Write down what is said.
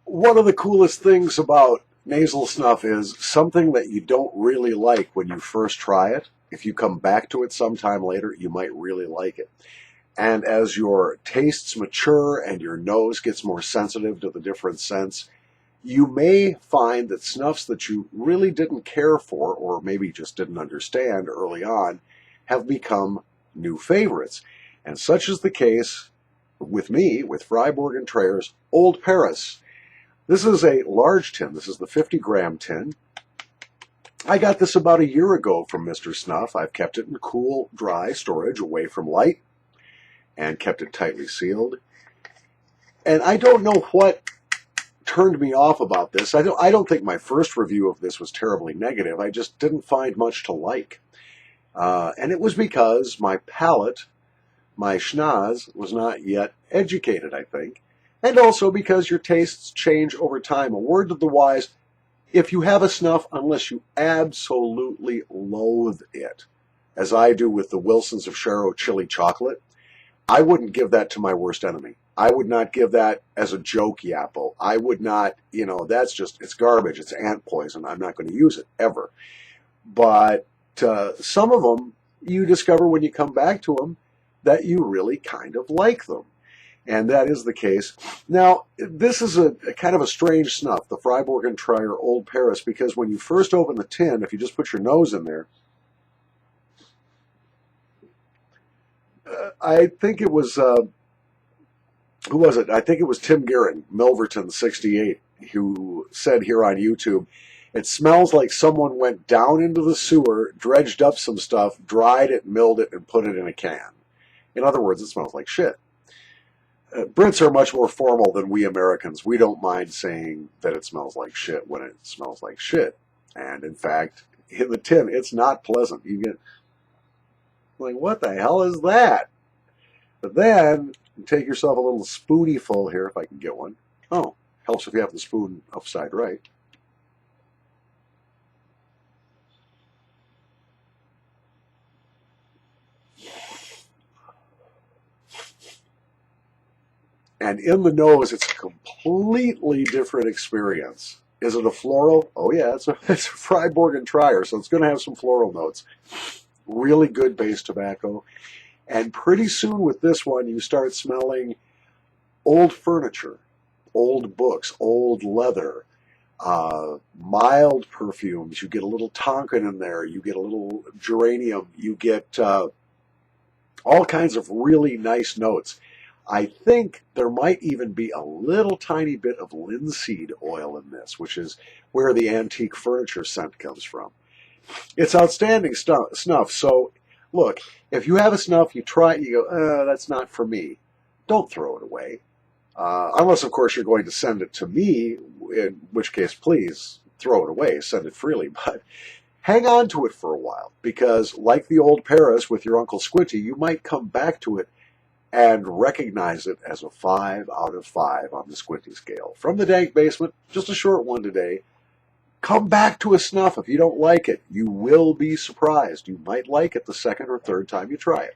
One of the coolest things about nasal snuff is something that you don't really like when you first try it. If you come back to it sometime later, you might really like it. And as your tastes mature and your nose gets more sensitive to the different scents, you may find that snuffs that you really didn't care for, or maybe just didn't understand early on, have become new favorites. And such is the case with me, with Freiburg and Treyer's Old Paris. This is a large tin. This is the 50-gram tin. I got this about a year ago from Mr. Snuff. I've kept it in cool, dry storage away from light and kept it tightly sealed. And I don't know what turned me off about this. I don't think my first review of this was terribly negative. I just didn't find much to like. And it was because my palate, my schnoz, was not yet educated, I think. And also because your tastes change over time. A word to the wise, if you have a snuff, unless you absolutely loathe it, as I do with the Wilsons of Sharo chili chocolate, I wouldn't give that to my worst enemy. I would not give that as a joke yappo. I would not, that's just, it's garbage. It's ant poison. I'm not going to use it, ever. But some of them, you discover when you come back to them that you really kind of like them. And that is the case. Now, this is a kind of a strange snuff, the Freiburg and Treyer Old Paris, because when you first open the tin, if you just put your nose in there, I think it was, who was it? I think it was Tim Guerin, Milverton 68, who said here on YouTube, it smells like someone went down into the sewer, dredged up some stuff, dried it, milled it, and put it in a can. In other words, it smells like shit. Brits are much more formal than we Americans. We don't mind saying that it smells like shit when it smells like shit. And in fact, in the tin, it's not pleasant. You get like, what the hell is that? But then you take yourself a little spoony full here, if I can get one. Oh, helps if you have the spoon upside right. And in the nose, it's a completely different experience. Is it a floral? Oh yeah, it's a Freiburg and Treyer, so it's going to have some floral notes. Really good base tobacco. And pretty soon with this one, you start smelling old furniture, old books, old leather, mild perfumes. You get a little Tonkin in there. You get a little geranium. You get all kinds of really nice notes. I think there might even be a little tiny bit of linseed oil in this, which is where the antique furniture scent comes from. It's outstanding snuff. So, look, if you have a snuff, you try it, you go, that's not for me. Don't throw it away. Unless, of course, you're going to send it to me, in which case, please throw it away. Send it freely. But hang on to it for a while, because like the Old Paris with your Uncle Squinty, you might come back to it and recognize it as a 5 out of 5 on the Squinty scale. From the Dank Basement, just a short one today. Come back to a snuff if you don't like it. You will be surprised. You might like it the second or third time you try it.